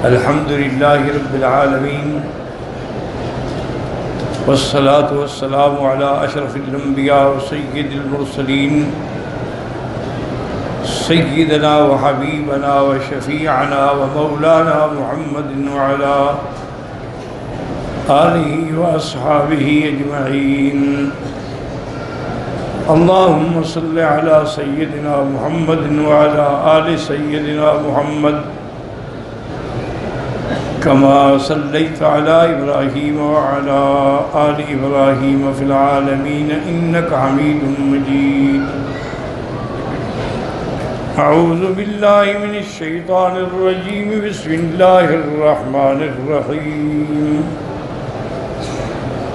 الحمد لله رب العالمين والصلاة والسلام على أشرف الأنبياء وسيد المرسلين سيدنا وحبيبنا وشفيعنا ومولانا محمد وعلى آله وأصحابه أجمعين. اللهم صل على سيدنا محمد وعلى آل سيدنا محمد كما صليت على إبراهيم وعلى آل إبراهيم في العالمين إنك حميد مجيد. أعوذ بالله من الشيطان الرجيم. بسم الله الرحمن الرحيم.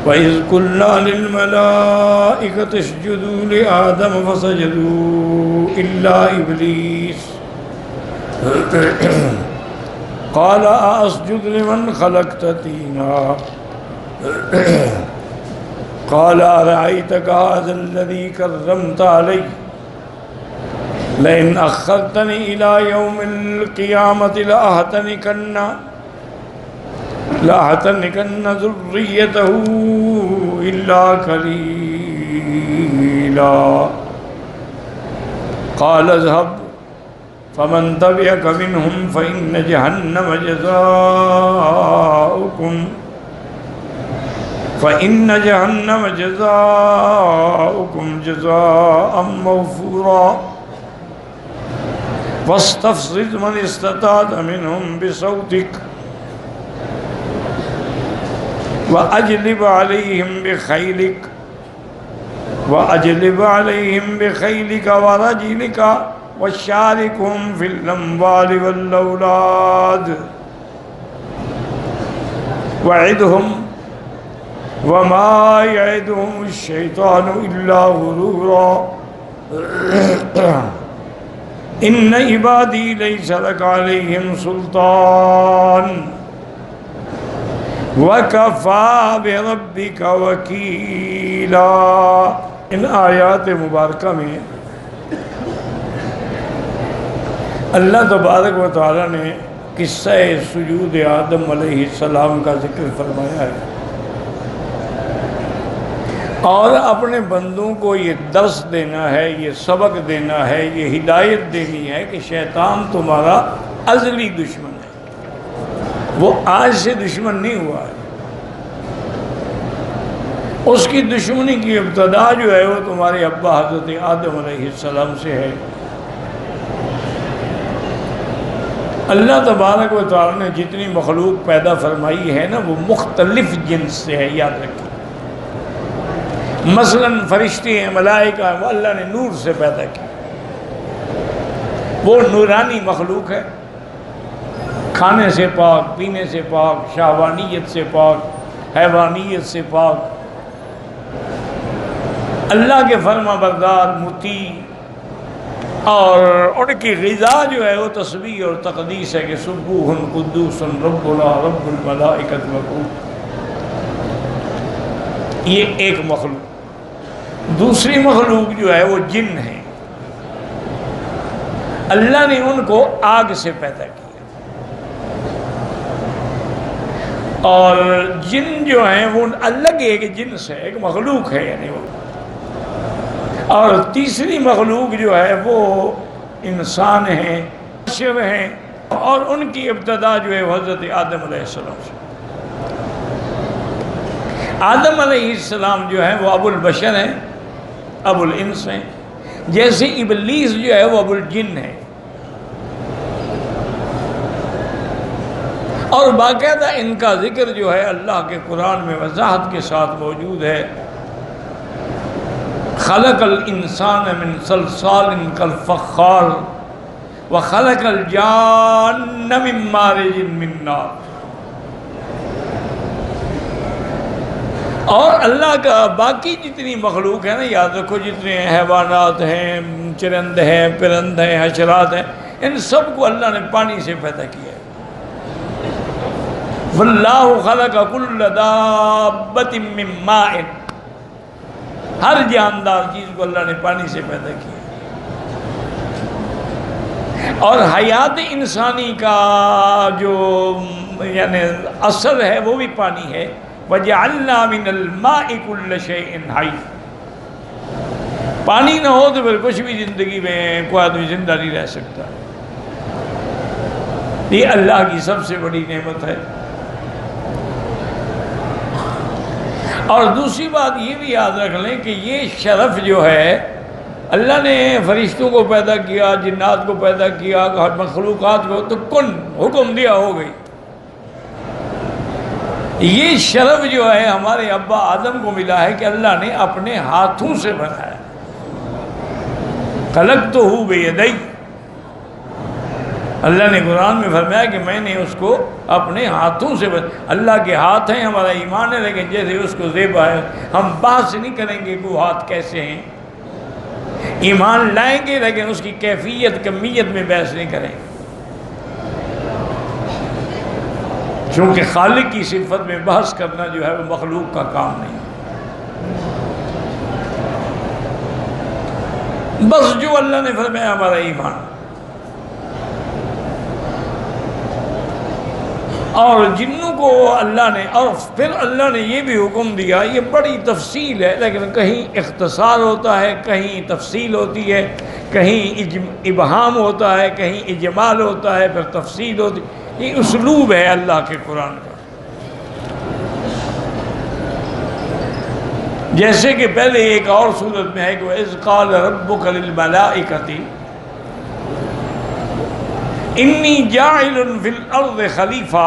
وَإِذْ قُلْنَا لِلْمَلَائِكَةِ اسْجُدُوا لِآدَمَ فَسَجَدُوا إِلَّا إِبْلِيسَ قال أسجد لمن خلقت طينا قال أرأيتك هذا الذي كرمت علي لئن أخرتني إلى يوم القيامة لأحتنكن ذريته إلا قليلا قال اذهب فمن تبعك منهم فإن جهنم جزاؤكم جزاء موفورا واستفزز من استطعت منهم بصوتك وأجلب عليهم بخيلك ورجلك وشاركهم في الأموال والأولاد وعدهم وما يعدهم الشيطان إلا غرورا إن عبادي ليس لك عليهم سلطان وَكَفَى بِرَبِّكَ وَكِيلًا. ان آیات مبارکہ میں اللہ تبارک و تعالی نے قصہ سجود آدم علیہ السلام کا ذکر فرمایا ہے اور اپنے بندوں کو یہ درس دینا ہے، یہ سبق دینا ہے، یہ ہدایت دینی ہے کہ شیطان تمہارا ازلی دشمن ہے، وہ آج سے دشمن نہیں ہوا ہے. اس کی دشمنی کی ابتدا جو ہے وہ تمہارے ابا حضرت آدم علیہ السلام سے ہے. اللہ تبارک و تعالی نے جتنی مخلوق پیدا فرمائی ہے نا وہ مختلف جنس سے ہے، یاد رکھیں. مثلا فرشتے ہیں، ملائکہ ہیں، وہ اللہ نے نور سے پیدا کی، وہ نورانی مخلوق ہے، کھانے سے پاک، پینے سے پاک، شہوانیت سے پاک، حیوانیت سے پاک، اللہ کے فرما بردار، مطیع، اور ان کی غذا جو ہے وہ تسبیح اور تقدیس ہے کہ سبوح قدوس ربنا رب الملائکۃ والروح. یہ ایک مخلوق. دوسری مخلوق جو ہے وہ جن ہے. اللہ نے ان کو آگ سے پیدا کیا اور جن جو ہیں وہ الگ ایک جنس ہے، ایک مخلوق ہے یعنی وہ. اور تیسری مخلوق جو ہے وہ انسان ہیں، بشر ہیں، اور ان کی ابتدا جو ہے حضرت آدم علیہ السلام سے. آدم علیہ السلام جو ہے وہ ابو البشر ہیں، ابو الانس ہیں، جیسے ابلیس جو ہے وہ ابو الجن ہے. اور باقاعدہ ان کا ذکر جو ہے اللہ کے قرآن میں وضاحت کے ساتھ موجود ہے. خلق الانسان من صلصال کالفخار وخلق الجان من مارج من نار. اور اللہ کا باقی جتنی مخلوق ہے نا، یاد رکھو، جتنے حیوانات ہیں، چرند ہیں، پرند ہیں، حشرات ہیں، ان سب کو اللہ نے پانی سے پیدا کیا ہے. واللہ خلق کل دابۃ من ماء. ہر جاندار چیز کو اللہ نے پانی سے پیدا کیا. اور حیات انسانی کا جو یعنی اصل ہے وہ بھی پانی ہے. وَجَعَلْنَا مِنَ الْمَاءِ كُلَّ شَيْءٍ حَيٍّ. پانی نہ ہو تو پھر کچھ بھی زندگی میں کوئی آدمی زندہ نہیں رہ سکتا. یہ اللہ کی سب سے بڑی نعمت ہے. اور دوسری بات یہ بھی یاد رکھ لیں کہ یہ شرف جو ہے اللہ نے فرشتوں کو پیدا کیا، جنات کو پیدا کیا، مخلوقات کو، تو کن حکم دیا ہو گئی. یہ شرف جو ہے ہمارے ابا آدم کو ملا ہے کہ اللہ نے اپنے ہاتھوں سے بنایا. خلقتہ بیدی. اللہ نے قرآن میں فرمایا کہ میں نے اس کو اپنے ہاتھوں سے اللہ کے ہاتھ ہیں، ہمارا ایمان ہے، لیکن جیسے اس کو زیبا ہے ہم بحث نہیں کریں گے کہ وہ ہاتھ کیسے ہیں. ایمان لائیں گے لیکن اس کی کیفیت کمیت میں بحث نہیں کریں گے، چونکہ خالق کی صفت میں بحث کرنا جو ہے وہ مخلوق کا کام نہیں. بس جو اللہ نے فرمایا ہمارا ایمان. اور جنوں کو اللہ نے، اور پھر اللہ نے یہ بھی حکم دیا، یہ بڑی تفصیل ہے لیکن کہیں اختصار ہوتا ہے، کہیں تفصیل ہوتی ہے، کہیں ابہام ہوتا ہے، کہیں اجمال ہوتا ہے، پھر تفصیل ہوتی ہے. یہ اسلوب ہے اللہ کے قرآن کا. جیسے کہ پہلے ایک اور صورت میں ہے کہ وَإِذْ قَالَ رَبُّكَ لِلْمَلَائِكَةِ انی جاعل فی الارض خلیفہ.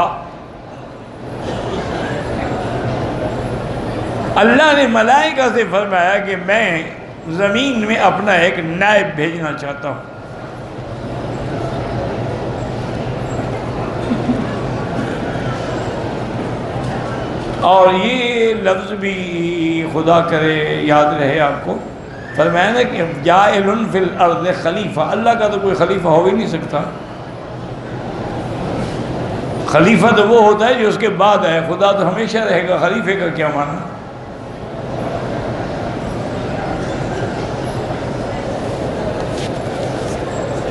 اللہ نے ملائکہ سے فرمایا کہ میں زمین میں اپنا ایک نائب بھیجنا چاہتا ہوں. اور یہ لفظ بھی خدا کرے یاد رہے آپ کو. فرمایا نا کہ جاعل فی الارض خلیفہ. اللہ کا تو کوئی خلیفہ ہو ہی نہیں سکتا. خلیفہ تو وہ ہوتا ہے جو اس کے بعد ہے. خدا تو ہمیشہ رہے گا. خلیفے کا کیا معنی؟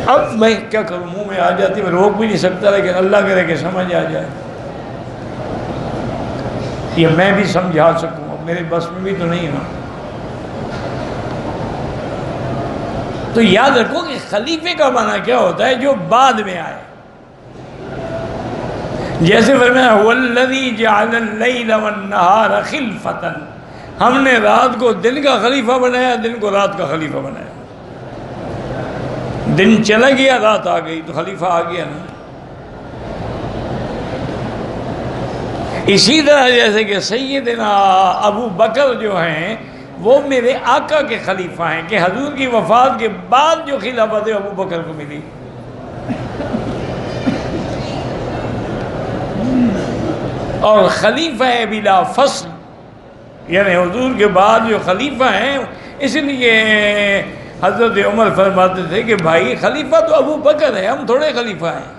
اب میں کیا کروں، منہ میں آ جاتی، میں روک بھی نہیں سکتا، لیکن اللہ کرے کہ سمجھ آ جائے، یہ میں بھی سمجھا سکوں. اب میرے بس میں بھی تو نہیں نا. تو یاد رکھو کہ خلیفے کا معنی کیا ہوتا ہے؟ جو بعد میں آئے. جیسے فرمایا وَالَّذِي جَعَلَ اللَّيْلَ وَالنَّهَارَ خِلْفَةً. ہم نے رات کو دن کا خلیفہ بنایا، دن کو رات کا خلیفہ بنایا. دن چلا گیا، رات آ گئی، تو خلیفہ آ گیا نا. اسی طرح جیسے کہ سیدنا ابو بکر جو ہیں وہ میرے آقا کے خلیفہ ہیں، کہ حضور کی وفات کے بعد جو خلافت ابو بکر کو ملی. اور خلیفہ بلا فصل، یعنی حضور کے بعد جو خلیفہ ہیں. اس لیے حضرت عمر فرماتے تھے کہ بھائی خلیفہ تو ابو بکر ہے، ہم تھوڑے خلیفہ ہیں.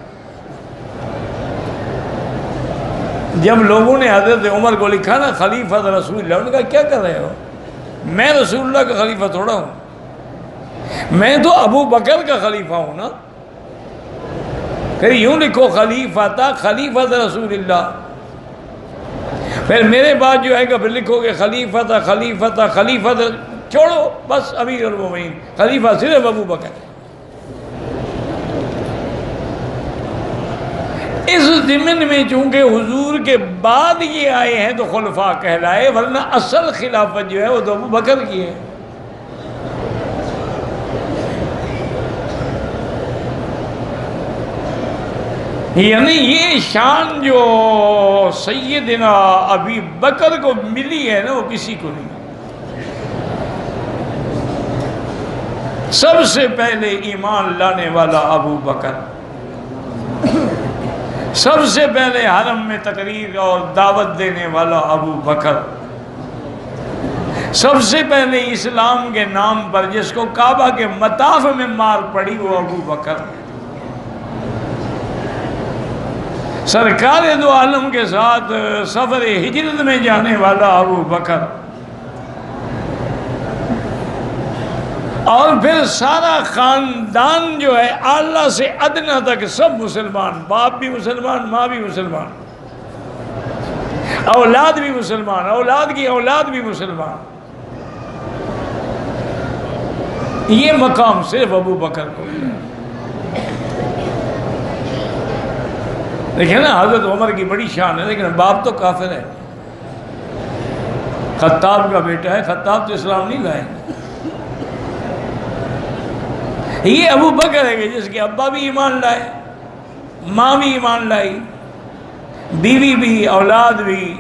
جب لوگوں نے حضرت عمر کو لکھا نا خلیفہ رسول اللہ، انہوں نے کہا کیا کر رہے ہو؟ میں رسول اللہ کا خلیفہ تھوڑا ہوں، میں تو ابو بکر کا خلیفہ ہوں نا. پھر یوں لکھو خلیفہ رسول اللہ. پھر میرے بعد جو ہے کہ پھر لکھو گے خلیفہ چھوڑو بس امیر المومنین. خلیفہ صرف ابو بکر ہے. اس ضمن میں چونکہ حضور کے بعد یہ آئے ہیں تو خلفاء کہلائے، ورنہ اصل خلافت جو ہے وہ تو ابو بکر کی ہے. یعنی یہ شان جو سیدنا ابی بکر کو ملی ہے نا وہ کسی کو نہیں. سب سے پہلے ایمان لانے والا ابو بکر، سب سے پہلے حرم میں تقریر اور دعوت دینے والا ابو بکر، سب سے پہلے اسلام کے نام پر جس کو کعبہ کے مطاف میں مار پڑی وہ ابو بکر. سرکار دو عالم کے ساتھ سفر ہجرت میں جانے والا ابو بکر. اور پھر سارا خاندان جو ہے اعلیٰ سے ادنیٰ تک سب مسلمان، باپ بھی مسلمان، ماں بھی مسلمان، اولاد بھی مسلمان، اولاد کی اولاد بھی مسلمان. یہ مقام صرف ابو بکر کو ملا. دیکھیں نا حضرت عمر کی بڑی شان ہے، لیکن باپ تو کافر ہے. خطاب کا بیٹا ہے، خطاب تو اسلام نہیں لائے. یہ ابو بکر ہے کہ جس کے ابا بھی ایمان لائے، ماں بھی ایمان لائی، بیوی بھی، اولاد بھی،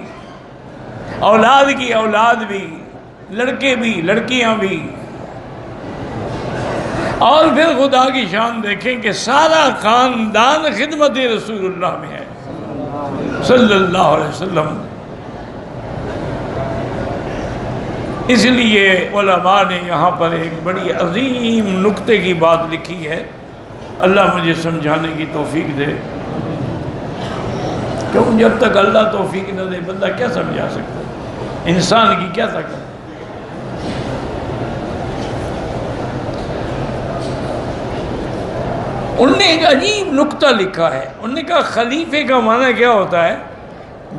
اولاد کی اولاد بھی، لڑکے بھی، لڑکیاں بھی. اور پھر خدا کی شان دیکھیں کہ سارا خاندان خدمت رسول اللہ میں ہے صلی اللہ علیہ وسلم. اس لیے علماء نے یہاں پر ایک بڑی عظیم نکتے کی بات لکھی ہے. اللہ مجھے سمجھانے کی توفیق دے. کیوں جب تک اللہ توفیق نہ دے بندہ کیا سمجھا سکتا ہے؟ انسان کی کیا طاقت؟ انہوں نے ایک عجیب نکتہ لکھا ہے. انہوں نے کہا خلیفے کا معنی کیا ہوتا ہے؟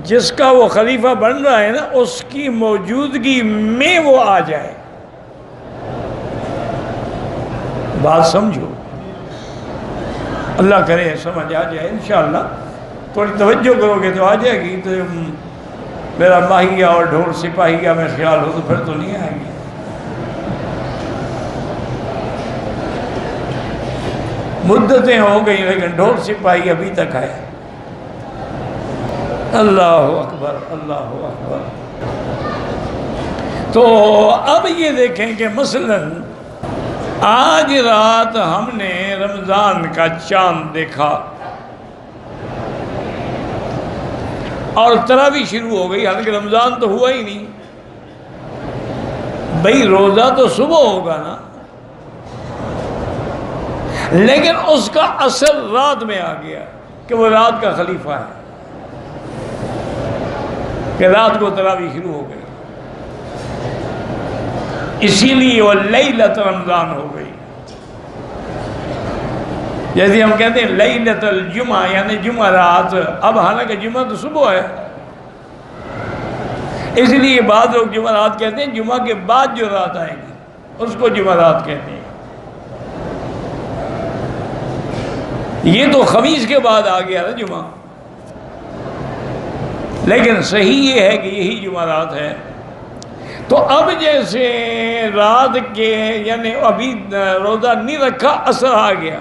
جس کا وہ خلیفہ بن رہا ہے نا اس کی موجودگی میں وہ آ جائے. بات سمجھو، اللہ کرے سمجھ آ جائے انشاءاللہ. تھوڑی توجہ کرو گے تو آ جائے گی. تو میرا ماہیہ اور ڈھول سپاہیہ میں خیال ہو تو پھر تو نہیں آئے گی. مدتیں ہو گئی لیکن ڈھول سپاہی ابھی تک ہے. اللہ اکبر، اللہ اکبر. تو اب یہ دیکھیں کہ مثلاً آج رات ہم نے رمضان کا چاند دیکھا اور تراویح شروع ہو گئی، حالانکہ رمضان تو ہوا ہی نہیں. بھئی روزہ تو صبح ہوگا نا، لیکن اس کا اثر رات میں آ گیا کہ وہ رات کا خلیفہ ہے، کہ رات کو تراویح شروع ہو گئی. اسی لیے وہ لیلۃ رمضان ہو گئی. جیسے ہم کہتے ہیں لیلۃ الجمعہ یعنی جمعہ رات. اب حالانکہ جمعہ تو صبح ہے، اس لیے بعض لوگ جمعہ رات کہتے ہیں. جمعہ کے بعد جو رات آئے گی اس کو جمعہ رات کہتے ہیں. یہ تو خمیس کے بعد آ گیا نا جمعہ، لیکن صحیح یہ ہے کہ یہی جمعرات ہے. تو اب جیسے رات کے یعنی ابھی روزہ نہیں رکھا، اثر آ گیا.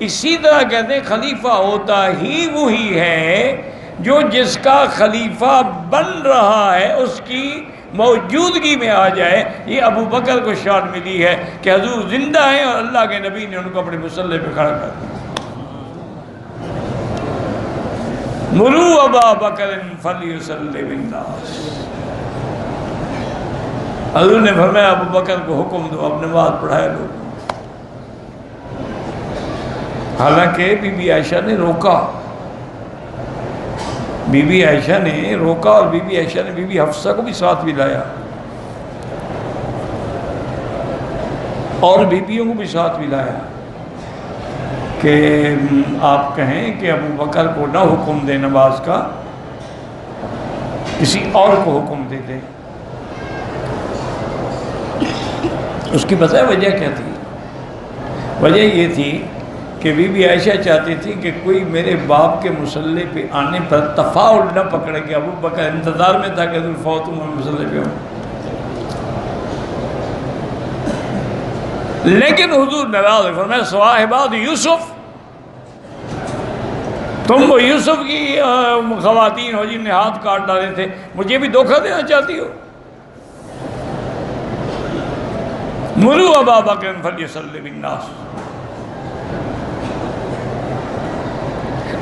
اسی طرح کہتے ہیں خلیفہ ہوتا ہی وہی ہے جو جس کا خلیفہ بن رہا ہے اس کی موجودگی میں آ جائے. یہ ابو بکر کو شان ملی ہے کہ حضور زندہ ہیں اور اللہ کے نبی نے ان کو اپنے مصلی پہ کھڑا کر دیا. مروا ابا بکر فلیصلی بالناس. حضور نے فرمایا ابو بکر کو حکم دو اب نماز پڑھائے لوگ. حالانکہ بی بی عائشہ نے روکا، بی بی عائشہ نے روکا، اور بی بی عائشہ نے بی بی حفصہ کو بھی ساتھ بھی لایا اور بیویوں کو بھی ساتھ بھی لایا کہ آپ کہیں کہ ابو بکر کو نہ حکم دے نماز کا، کسی اور کو حکم دے دے. اس کی بتائے وجہ کیا تھی؟ وجہ یہ تھی کہ بی بی عائشہ چاہتی تھی کہ کوئی میرے باپ کے مصلی پہ آنے پر تفاعل نہ پکڑے کہ ابو بکر انتظار میں تھا کہ حضور فوت ہوں میں مصلی پہ ہوں. لیکن حضور ناراض ہے. فرمایا صواحبات یوسف، تم وہ یوسف کی خواتین ہو جن نے ہاتھ کاٹ ڈالے تھے، مجھے بھی دھوکہ دینا چاہتی ہو؟ مروا ابا بکر فلیصلی بالناس.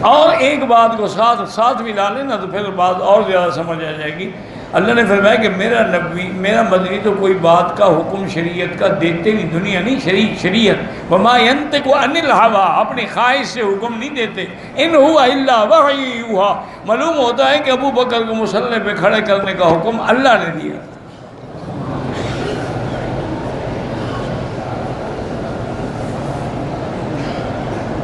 اور ایک بات کو ساتھ بھی لا لینا تو پھر بات اور زیادہ سمجھ آ جائے گی. اللہ نے فرمایا کہ میرا نبی میرا مدنی تو کوئی بات کا حکم شریعت کا دیتے بھی دنیا نہیں، شریعت وما ينطق عن الهوى، اپنی خواہش سے حکم نہیں دیتے. ان هو الا وحی یوحى. معلوم ہوتا ہے کہ ابو بکر کو مصلی پہ کھڑے کرنے کا حکم اللہ نے دیا.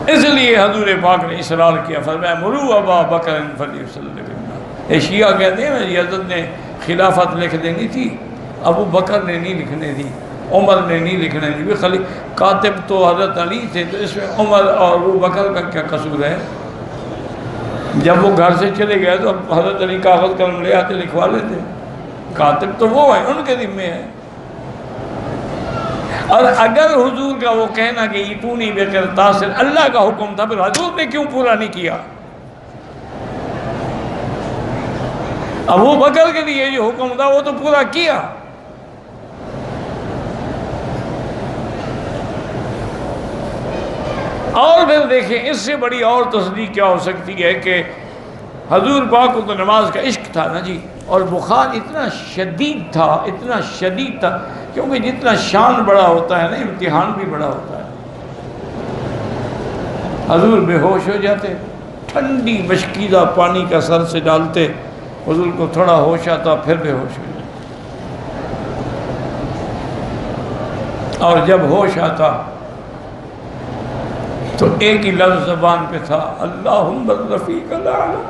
اس لیے حضور پاک نے اصرار کیا، فرمایا مرو ابا بکر فلیصلی بالناس۔ یہ شیعہ کہتے ہیں نا حضرت نے خلافت لکھ دینی تھی، ابو بکر نے نہیں لکھنے دی، عمر نے نہیں لکھنے دی، خالی کاتب تو حضرت علی تھے، تو اس میں عمر اور ابو بکر کا کیا قصور ہے؟ جب وہ گھر سے چلے گئے تو حضرت علی کاغذ قلم لے آتے لکھوا لیتے، کاتب تو وہ ہیں، ان کے ذمے ہے۔ اور اگر حضور کا وہ کہنا کہ ایتونی بقرطاس اللہ کا حکم تھا، پھر حضور نے کیوں پورا نہیں کیا؟ ابو بکر کے لیے جو حکم تھا وہ تو پورا کیا۔ اور پھر دیکھیں اس سے بڑی اور تصدیق کیا ہو سکتی ہے کہ حضور پاک کو تو نماز کا عشق تھا نا جی، اور بخار اتنا شدید تھا کیونکہ جتنا شان بڑا ہوتا ہے نا امتحان بھی بڑا ہوتا ہے۔ حضور بے ہوش ہو جاتے، ٹھنڈی مشکیزہ پانی کا سر سے ڈالتے، حضور کو تھوڑا ہوش آتا پھر بے ہوش ہو جاتے، اور جب ہوش آتا تو ایک ہی لفظ زبان پہ تھا، اللہم الرفیق الاعلی۔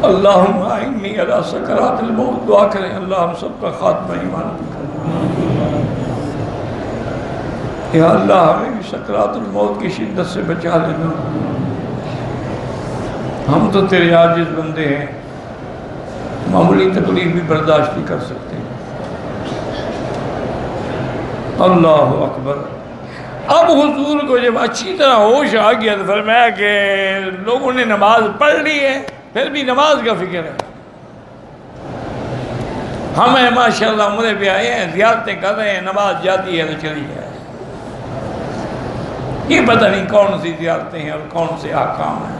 اللہم اعنی علی سکرات الموت، دعا کریں اللہ ہم سب کا خاتمہ ایمان کر، یا اللہ ہمیں بھی سکرات الموت کی شدت سے بچا لینا، ہم تو تیرے عاجز بندے ہیں، معمولی تکلیف بھی برداشت نہیں کر سکتے۔ اللہ اکبر۔ اب حضور کو جب اچھی طرح ہوش آ گیا تو فرمایا کہ لوگوں نے نماز پڑھ لی ہے، پھر بھی نماز کا فکر ہے، ہمیں ماشاءاللہ عمرے پہ آئے ہیں، زیارتیں کر رہے ہیں، نماز جاتی ہے تو چلی جائے، یہ پتہ نہیں کون سی زیارتیں ہیں اور کون سے احکام ہیں۔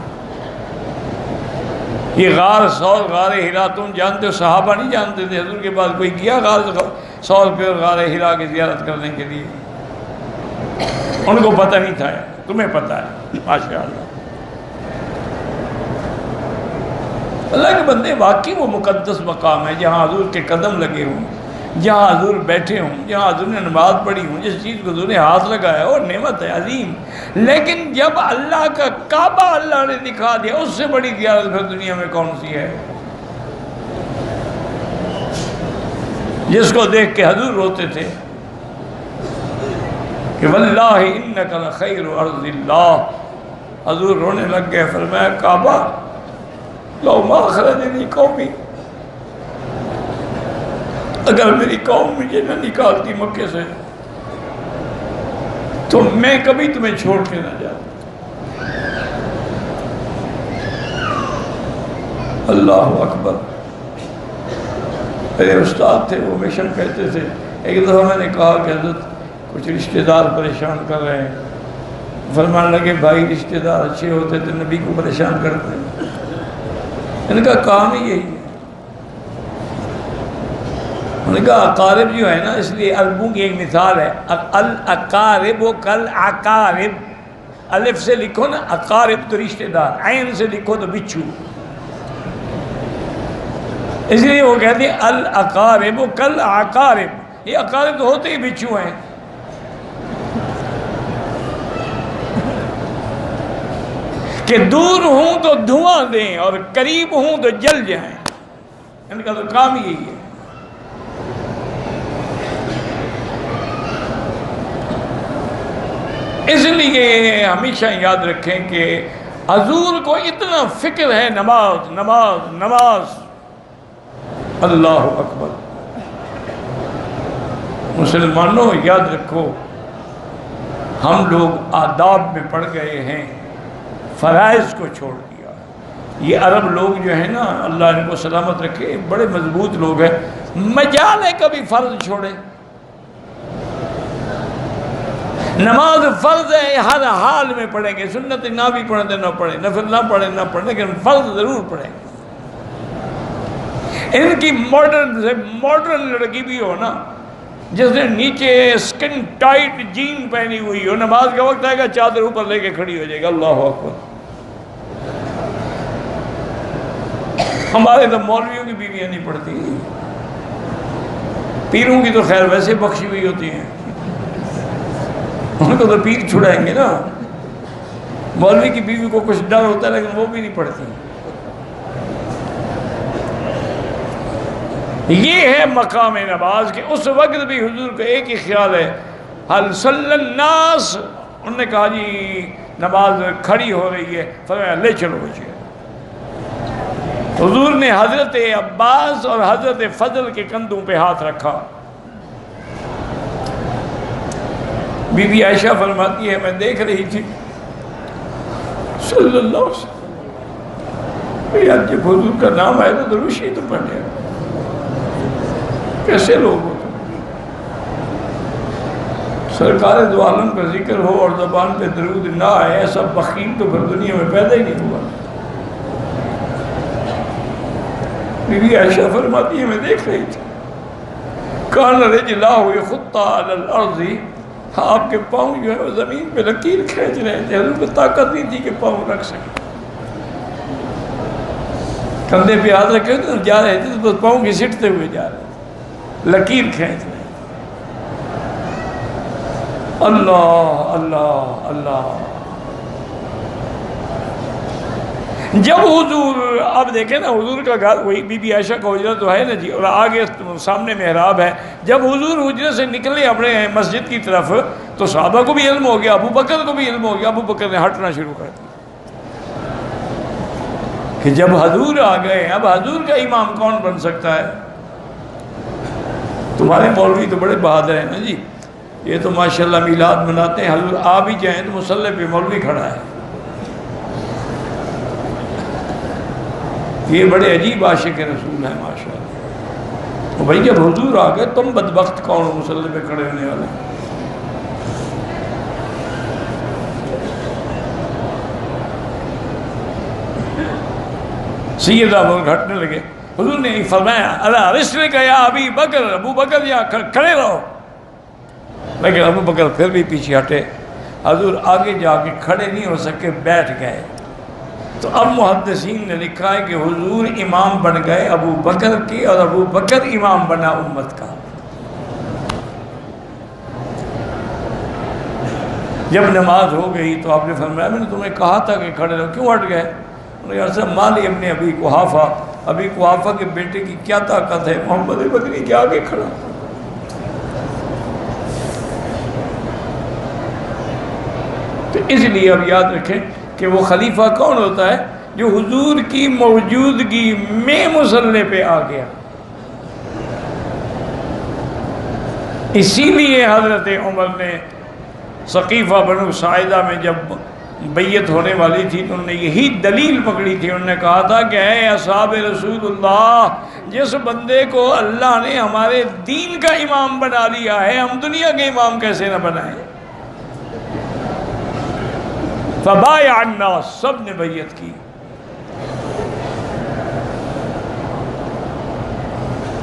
یہ غار ثور، غار ہرا تم جانتے ہو، صحابہ نہیں جانتے تھے، حضور کے پاس کوئی گیا غار ثور پہ اور غار ہرا کی زیارت کرنے کے لیے؟ ان کو پتہ نہیں تھا، تمہیں پتہ ہے ماشاءاللہ۔ اللہ کے بندے، واقعی وہ مقدس مقام ہے جہاں حضور کے قدم لگے ہوں، جہاں حضور بیٹھے ہوں، جہاں حضور نے نماز پڑھی ہوں، جس چیز کو حضور نے ہاتھ لگایا اور نعمت ہے عظیم۔ لیکن جب اللہ کا کعبہ اللہ نے دکھا دیا، اس سے بڑی زیارت پھر دنیا میں کون سی ہے؟ جس کو دیکھ کے حضور روتے تھے کہ واللہ انک لخیر ارض اللہ، حضور رونے لگ گئے، فرمایا کعبہ لو ما اخرجنی قومی، اگر میری قوم مجھے نہ نکالتی مکے سے تو میں کبھی تمہیں چھوڑ کے نہ جاتا۔ اللہ اکبر۔ میرے استاد تھے، وہ ہمیشہ کہتے تھے، ایک دفعہ میں نے کہا کہ حضرت کچھ رشتہ دار پریشان کر رہے ہیں، فرمانے لگے بھائی رشتہ دار اچھے ہوتے تو نبی کو پریشان کرتے ہیں، ان کا کام ہی یہی ہے۔ انہوں نے کہا اقارب جو ہے نا، اس لیے عربوں کی ایک مثال ہے، الاقارب کل عقارب، الف سے لکھو نا اقارب تو رشتہ دار، عین سے لکھو تو بچھو، اس لیے وہ کہتے ہیں الاقارب کل عقارب، یہ اقارب تو ہوتے ہی بچھو ہیں۔ کہ دور ہوں تو دھواں دیں اور قریب ہوں تو جل جائیں، ان کا تو کام یہی ہے۔ اس لیے ہمیشہ یاد رکھیں کہ حضور کو اتنا فکر ہے نماز نماز نماز۔ اللہ اکبر۔ مسلمانوں یاد رکھو، ہم لوگ آداب میں پڑ گئے ہیں، فرائض کو چھوڑ دیا۔ یہ عرب لوگ جو ہیں نا، اللہ ان کو سلامت رکھے، بڑے مضبوط لوگ ہیں، مجال ہے کبھی فرض چھوڑے۔ نماز فرض ہے، ہر حال میں پڑھیں گے، سنت نہ بھی پڑھیں تو نہ پڑھیں، نفل نہ پڑھیں نہ پڑھیں، لیکن فرض ضرور پڑھیں گے۔ ان کی ماڈرن لڑکی بھی ہو نا، جس نے نیچے سکن ٹائٹ جین پہنی ہوئی ہو، نماز کا وقت آئے گا چادر اوپر لے کے کھڑی ہو جائے گا، اللہ اکبر۔ ہمارے تو مولویوں کی بیویاں نہیں پڑھتی، پیروں کی تو خیر ویسے بخشی ہوئی ہوتی ہیں، ان کو تو پیر چھڑائیں گے نا. مولوی کی بیوی کو کچھ ڈر ہوتا ہے لیکن وہ بھی نہیں پڑھتی. یہ ہے مقام نماز کہ اس وقت بھی حضور کا ایک ہی خیال ہے، حل صلی الناس. انہوں نے کہا جی نماز کھڑی ہو رہی ہے، فرمایا لے چلو بچے. حضور نے حضرت عباس اور حضرت فضل کے کندھوں پہ ہاتھ رکھا. بی بی عائشہ فرماتی ہے میں دیکھ رہی تھی صلی اللہ علیہ وسلم، یار جب حضور کا نام آئے تو دروشی تو پڑھنے کیسے لوگ ہوتے، سرکار دو عالم کا ذکر ہو اور زبان پہ درود نہ آئے، ایسا بخیل تو پھر دنیا میں پیدا ہی نہیں ہوا. بی بی عائشہ فرماتی ہے میں دیکھ رہی تھی کان رجلاه یخطا علی الارض، آپ کے پاؤں جو ہے وہ زمین پہ لکیر کھینچ رہے تھے. حضور کو طاقت نہیں تھی کہ پاؤں رکھ سکے. کندھے پہ ہاتھ رکھے تو جا رہے تھے تو بس پاؤں گھسٹتے ہوئے جا رہے تھے، لکیر کھینچ رہے تھے. اللہ اللہ اللہ. جب حضور، اب دیکھیں نا حضور کا گھر وہی بی بی عائشہ کا حجرہ تو ہے نا جی، اور آگے سامنے محراب ہے. جب حضور حجرے سے نکلے اپنے مسجد کی طرف تو صحابہ کو بھی علم ہو گیا، ابو بکر کو بھی علم ہو گیا. ابو بکر نے ہٹنا شروع کر دیا کہ جب حضور آ گئے اب حضور کا امام کون بن سکتا ہے. تمہارے مولوی تو بڑے بہادر ہیں نا جی، یہ تو ماشاءاللہ میلاد مناتے ہیں، حضور آ بھی جائیں تو مصلی پہ مولوی کھڑا ہے. یہ بڑے عجیب عاشق رسول ہیں ماشاءاللہ. تو بھائی جب حضور آ گئے تم بدبخت کون ہو مصلی پہ کھڑے ہونے والے. سیدہ ابو گھٹنے لگے. حضور نے فرمایا اللہ رسلک یا ابی بکر، ابو بکر یا کھڑے رہو. لیکن ابو بکر پھر بھی پیچھے ہٹے. حضور آگے جا کے کھڑے نہیں ہو سکے، بیٹھ گئے. تو اب محدثین نے لکھا ہے کہ حضور امام بن گئے ابو بکر کی، اور ابو بکر امام بنا امت کا. جب نماز ہو گئی تو آپ نے فرمایا میں نے تمہیں کہا تھا کہ کھڑے رہو، کیوں ہٹ گئے. مالی ابن ابی قحافہ، ابی قحافہ کے بیٹے کی کیا طاقت ہے محمد بدری کے آگے کھڑا. تو اس لیے اب یاد رکھیں کہ وہ خلیفہ کون ہوتا ہے جو حضور کی موجودگی میں مصلی پہ آ گیا. اسی لیے حضرت عمر نے ثقیفہ بنو ساعدہ میں جب بیعت ہونے والی تھی تو انہوں نے یہی دلیل پکڑی تھی. انہوں نے کہا تھا کہ اے اصحاب رسول اللہ، جس بندے کو اللہ نے ہمارے دین کا امام بنا لیا ہے ہم دنیا کے امام کیسے نہ بنائیں. فبایع الناس، سب نے بیعت کی.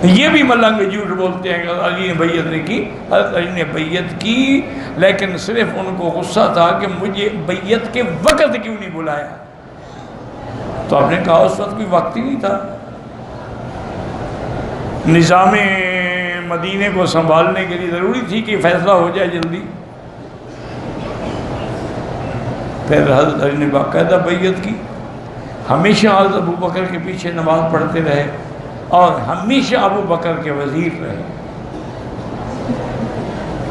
یہ بھی ملنگ جھوٹ بولتے ہیں کہ علی نے بیعت نہیں کی. حضرت علی نے بیعت کی، لیکن صرف ان کو غصہ تھا کہ مجھے بیعت کے وقت کیوں نہیں بلایا. تو آپ نے کہا اس وقت کوئی وقت ہی نہیں تھا. نظام مدینے کو سنبھالنے کے لیے ضروری تھی کہ فیصلہ ہو جائے جلدی. پھر حضرت علی نے باقاعدہ بیعت کی. ہمیشہ حضرت ابو بکر کے پیچھے نماز پڑھتے رہے اور ہمیشہ ابو بکر کے وزیر رہے.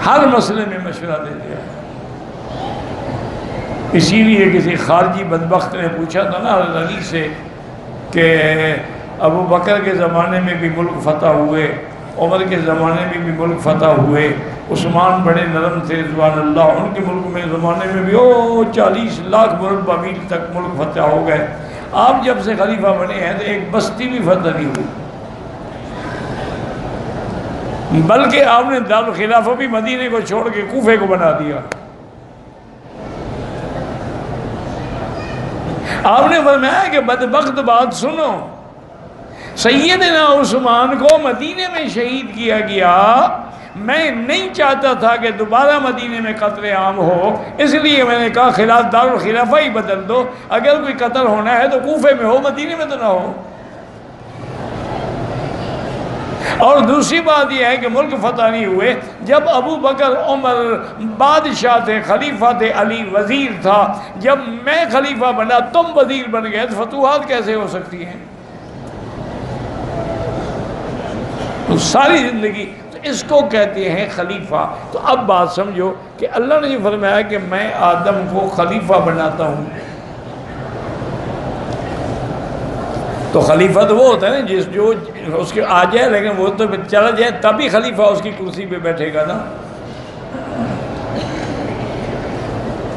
ہر مسئلے میں مشورہ دیتے رہے. اسی لیے کسی خارجی بدبخت نے پوچھا تھا نا حضرت علی سے کہ ابو بکر کے زمانے میں بھی ملک فتح ہوئے، عمر کے زمانے میں بھی ملک فتح ہوئے، عثمان بڑے نرم تھے رضوان اللہ، ان کے ملک میں زمانے میں بھی 40 لاکھ مربع میل تک ملک فتح ہو گئے. آپ جب سے خلیفہ بنے ہیں تو ایک بستی بھی فتح نہیں ہوئی، بلکہ آپ نے دارالخلافہ بھی مدینے کو چھوڑ کے کوفے کو بنا دیا. آپ نے فرمایا کہ بدبخت بات سنو، سیدنا عثمان کو مدینے میں شہید کیا گیا. میں نہیں چاہتا تھا کہ دوبارہ مدینے میں قتل عام ہو، اس لیے میں نے کہا خلاف دارالخلافہ ہی بدل دو. اگر کوئی قتل ہونا ہے تو کوفے میں ہو، مدینے میں تو نہ ہو. اور دوسری بات یہ ہے کہ ملک فتح نہیں ہوئے، جب ابو بکر عمر بادشاہ تھے، خلیفہ تھے، علی وزیر تھا، جب میں خلیفہ بنا تم وزیر بن گئے تو فتوحات کیسے ہو سکتی ہیں؟ تو ساری زندگی، تو اس کو کہتے ہیں خلیفہ۔ تو اب بات سمجھو کہ اللہ نے یہ فرمایا کہ میں آدم کو خلیفہ بناتا ہوں، تو خلیفہ تو وہ ہوتا ہے نا جو اس کے آ جائے، لیکن وہ تو چلا جائے تبھی خلیفہ اس کی کرسی پہ بیٹھے گا نا۔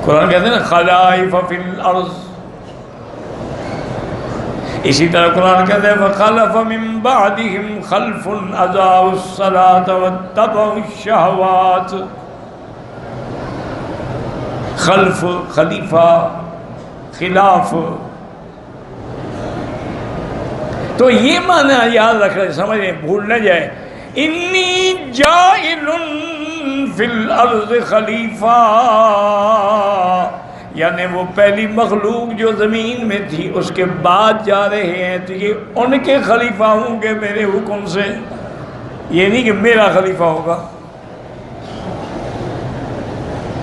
قرآن کہتے ہیں نا خلائف فی الارض، اسی طرح قرآن کہتے ہیں وَخَلَفَ مِن بَعْدِهِمْ خَلْفٌ أَضَاعُوا الصَّلَاةَ وَاتَّبَعُوا الشَّهَوَاتِ۔ خلف، خلیفہ، خلاف، تو یہ معنی یاد رکھ رہے، سمجھیں، بھول نہ جائے، انی جائل فی الارض خلیفہ، یعنی وہ پہلی مخلوق جو زمین میں تھی اس کے بعد جا رہے ہیں تو یہ ان کے خلیفہ ہوں گے میرے حکم سے، یہ نہیں کہ میرا خلیفہ ہوگا۔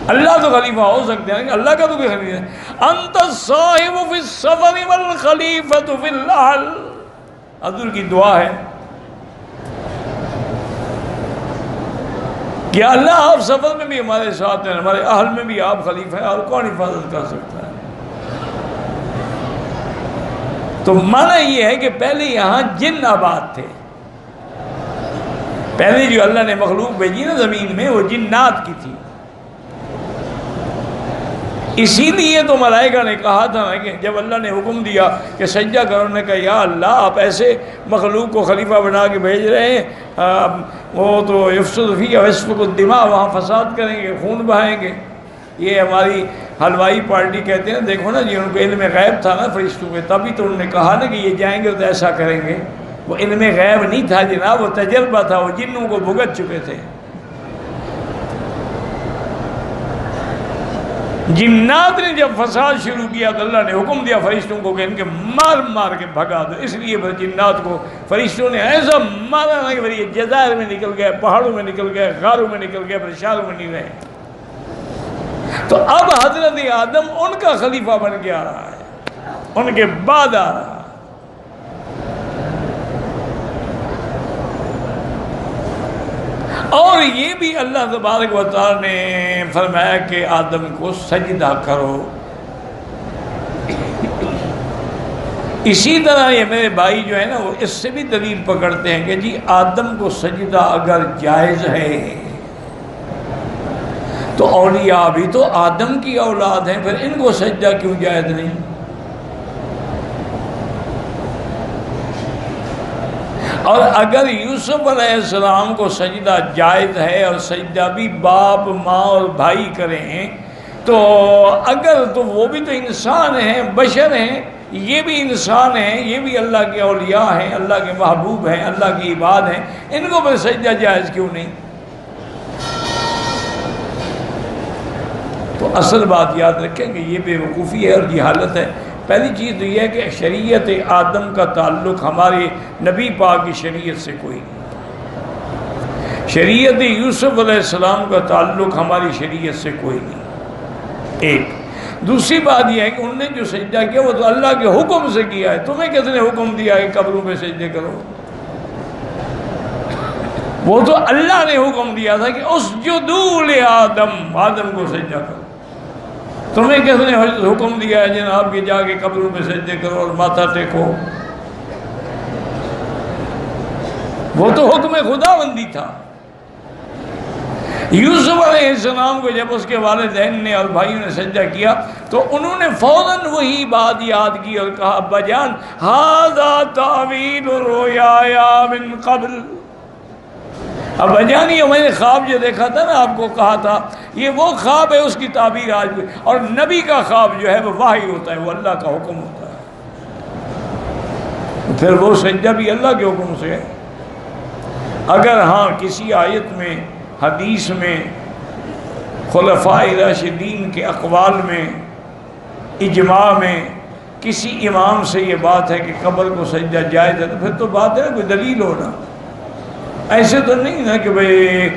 اللہ تو خلیفہ ہو سکتے ہیں، اللہ کا تو کوئی خلیفہ ہے۔ انت الصاحب فی السفر والخلیفۃ فی الاہل، حضور کی دعا ہے کہ اللہ آپ سفر میں بھی ہمارے ساتھ ہیں، ہمارے اہل میں بھی آپ خلیفہ ہیں، اور کون حفاظت کر سکتا ہے؟ تو معنی یہ ہے کہ پہلے یہاں جن آباد تھے، پہلے جو اللہ نے مخلوق بھیجی نا زمین میں وہ جنات کی تھی، اسی لیے تو ملائکہ نے کہا تھا نا کہ جب اللہ نے حکم دیا کہ سجدہ کرو، نے کہا یا اللہ آپ ایسے مخلوق کو خلیفہ بنا کے بھیج رہے ہیں، وہ تو یفسد فی ویسفک الدماء، وہاں فساد کریں گے، خون بہائیں گے۔ یہ ہماری حلوائی پارٹی کہتے ہیں، دیکھو نا جی ان کو علم غیب تھا نا فرشتوں کے، تبھی تو انہوں نے کہا نا کہ یہ جائیں گے تو ایسا کریں گے۔ وہ علم غیب نہیں تھا جناب، وہ تجربہ تھا، وہ جنوں کو بھگت چکے تھے۔ جنات نے جب فساد شروع کیا تو اللہ نے حکم دیا فرشتوں کو کہ ان کے مار مار کے بھگا دو، اس لیے جنات کو فرشتوں نے ایسا مارا نا کہ یہ جزائر میں نکل گئے، پہاڑوں میں نکل گئے، غاروں میں نکل گئے، پھر شہروں میں نہیں رہے۔ تو اب حضرت آدم ان کا خلیفہ بن کے آ رہا ہے، ان کے بعد آ رہا ہے۔ اور یہ بھی اللہ تبارک و تعالی نے فرمایا کہ آدم کو سجدہ کرو۔ اسی طرح یہ میرے بھائی جو ہے نا وہ اس سے بھی دلیل پکڑتے ہیں کہ جی آدم کو سجدہ اگر جائز ہے تو اولیاء بھی تو آدم کی اولاد ہیں، پھر ان کو سجدہ کیوں جائز نہیں؟ اور اگر یوسف علیہ السلام کو سجدہ جائز ہے اور سجدہ بھی باپ ماں اور بھائی کریں تو اگر تو وہ بھی تو انسان ہیں، بشر ہیں، یہ بھی انسان ہیں، یہ بھی اللہ کے اولیاء ہیں، اللہ کے محبوب ہیں، اللہ کی عباد ہیں، ان کو پھر سجدہ جائز کیوں نہیں؟ تو اصل بات یاد رکھیں کہ یہ بے وقوفی ہے اور جہالت ہے۔ پہلی چیز تو یہ ہے کہ شریعت آدم کا تعلق ہمارے نبی پاک کی شریعت سے کوئی نہیں، شریعت یوسف علیہ السلام کا تعلق ہماری شریعت سے کوئی نہیں، ایک۔ دوسری بات یہ ہے کہ انہوں نے جو سجدہ کیا وہ تو اللہ کے حکم سے کیا ہے، تمہیں کس نے حکم دیا ہے کہ قبروں پہ سجدے کرو؟ وہ تو اللہ نے حکم دیا تھا کہ اسجدوا لآدم، آدم کو سجدہ کرو۔ تمہیں کس نے حکم دیا ہے جناب کہ جا کے قبروں پہ سجدے کرو اور ماتھا ٹیکو؟ وہ تو حکم خداوندی تھا۔ یوسف علیہ السلام کو جب اس کے والدین نے اور بھائیوں نے سجدہ کیا تو انہوں نے فوراً وہی بات یاد کی اور کہا ابا جان ھذا تعویل رؤیایا من قبل، ابا جان یہ میں نے خواب جو دیکھا تھا نا آپ کو کہا تھا یہ وہ خواب ہے، اس کی تعبیر آج بھی، اور نبی کا خواب جو ہے وہ وحی ہوتا ہے، وہ اللہ کا حکم ہوتا ہے، پھر وہ سجدہ بھی اللہ کے حکم سے ہے۔ اگر ہاں کسی آیت میں، حدیث میں، خلفاء راشدین کے اقوال میں، اجماع میں کسی امام سے یہ بات ہے کہ قبر کو سجدہ جائز ہے تو پھر تو بات ہے نا کوئی دلیل ہونا، ایسے تو نہیں نا کہ بھئی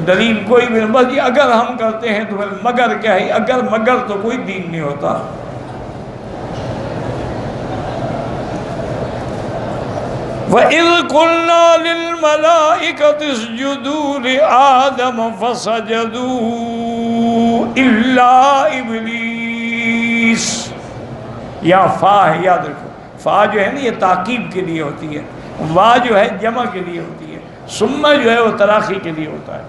دلیل کوئی بھی نہیں، بس یہ اگر ہم کرتے ہیں تو پھر مگر کیا ہے، اگر مگر تو کوئی دین نہیں ہوتا۔ وَإِذْ قُلْنَا لِلْمَلَائِكَةِ اسْجُدُوا لِآدَمَ فَسَجَدُوا إِلَّا إِبْلِيسَ۔ یا فا ہے، یاد رکھو، فا جو ہے نا یہ تاکید کے لیے ہوتی ہے، وا جو ہے جمع کے لیے ہوتی ہے، ثم جو ہے وہ تراخی کے لیے ہوتا ہے۔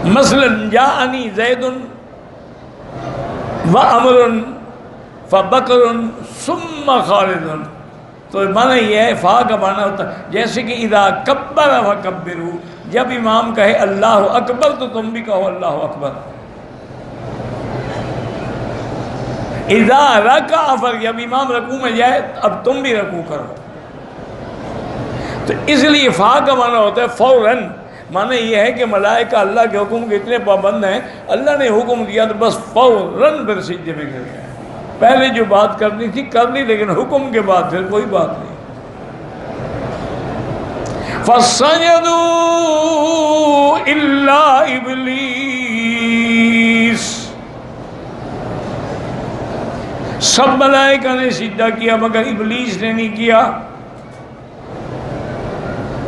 مثلا جاءنی زید وعمر فبکر ثم خالد، تو معنی یہ ہے، فا کا معنی ہوتا ہے جیسے کہ اذا کبر فکبروا، جب امام کہے اللہ اکبر تو تم بھی کہو اللہ اکبر۔ اذا رکع، جب امام رکوع میں جائے اب تم بھی رکوع کرو۔ تو اس لیے فا کا معنی ہوتا ہے فوراً، معنی یہ ہے کہ ملائکہ اللہ کے حکم کے اتنے پابند ہیں، اللہ نے حکم دیا تو بس فوراً پھر سجدے میں گر گئے۔ پہلے جو بات کرنی تھی کر لی، لیکن حکم کے بعد پھر کوئی بات نہیں۔ فَسَجَدُوا إِلَّا إِبْلِيسَ، سب ملائکہ نے سجدہ کیا مگر ابلیس نے نہیں کیا۔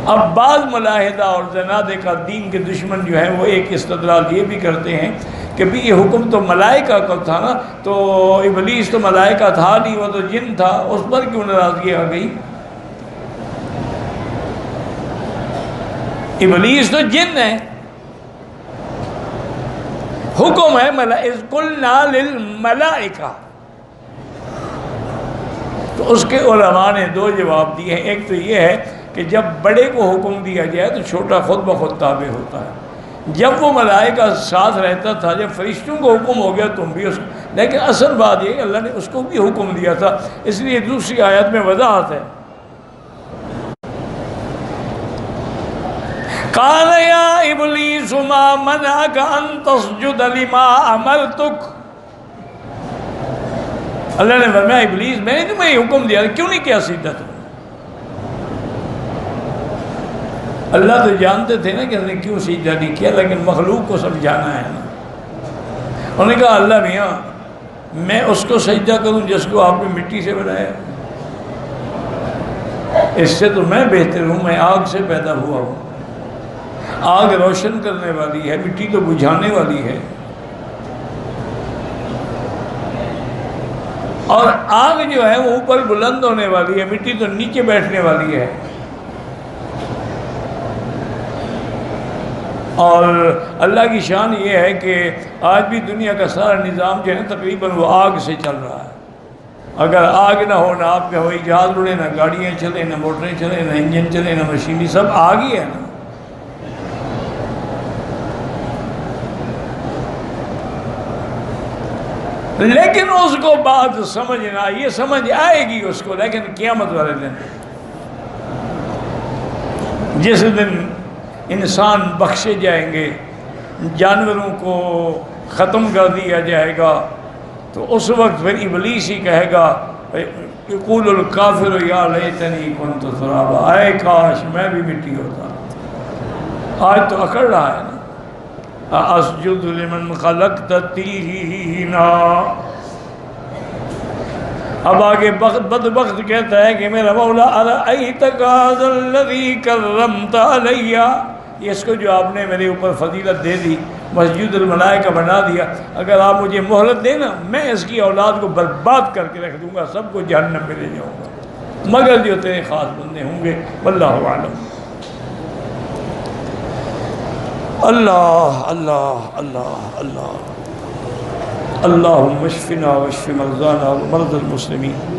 اب بعض ملاحدہ اور زنادقہ دین کے دشمن جو ہیں وہ ایک استدلال یہ بھی کرتے ہیں کہ بھی یہ حکم تو ملائکہ کا تھا نا، تو ابلیس تو ملائکہ تھا نہیں، وہ تو جن تھا، اس پر کیوں ناراضگی آ گئی؟ ابلیس تو جن ہے، حکم ہے اذ قلنا للملائکہ۔ تو اس کے علماء نے دو جواب دیے ہیں، ایک تو یہ ہے کہ جب بڑے کو حکم دیا جائے تو چھوٹا خود بخود تابع ہوتا ہے۔ جب وہ ملائکہ ساتھ رہتا تھا، جب فرشتوں کو حکم ہو گیا تم بھی اس کو، لیکن اصل بات یہ کہ اللہ نے اس کو بھی حکم دیا تھا، اس لیے دوسری آیت میں وضاحت ہے۔ قال یا ابلیس ما منعک ان تسجد لما امرتک، اللہ نے فرمایا ابلیس میں نے تمہیں حکم دیا کیوں نہیں کیا سجدہ تم؟ اللہ تو جانتے تھے نا کہ اس نے کیوں سجدہ نہیں کیا، لیکن مخلوق کو سمجھانا ہے نا۔ انہوں نے کہا اللہ میاں میں اس کو سجدہ کروں جس کو آپ نے مٹی سے بنایا، اس سے تو میں بہتر ہوں، میں آگ سے پیدا ہوا ہوں، آگ روشن کرنے والی ہے، مٹی تو بجھانے والی ہے، اور آگ جو ہے وہ اوپر بلند ہونے والی ہے، مٹی تو نیچے بیٹھنے والی ہے۔ اور اللہ کی شان یہ ہے کہ آج بھی دنیا کا سارا نظام جو ہے تقریباً وہ آگ سے چل رہا ہے۔ اگر آگ نہ ہو، نہ آپ کے ہوائی جہاز اڑے، نہ گاڑیاں چلیں، نہ موٹریں چلیں، نہ انجن چلیں، نہ مشینری، سب آگ ہی ہے نا۔ لیکن اس کو بات سمجھنا، یہ سمجھ آئے گی اس کو، لیکن قیامت والے دن، جس دن انسان بخشے جائیں گے، جانوروں کو ختم کر دیا جائے گا، تو اس وقت پھر ابلیس ہی کہے گا یقول الکافر یا لیتنی کنت ترابا، اے کاش میں بھی مٹی ہوتا۔ آج تو اکڑ رہا ہے نا، اسجد لمن خلقت طینا۔ اب آگے بدبخت کہتا ہے کہ میرا مولا ارأیتک ھذا الذی کرمت علی، اس کو جو آپ نے میرے اوپر فضیلت دے دی، مسجد الملائکہ بنا دیا، اگر آپ مجھے مہلت دینا میں اس کی اولاد کو برباد کر کے رکھ دوں گا، سب کو جہنم میں لے جاؤں گا، مگر جو تیرے خاص بندے ہوں گے۔ واللہ اعلم۔ اللہ اللہ اللہ اللہ، اللہم اشفنا واشف مرضانا ومرضى المسلمین۔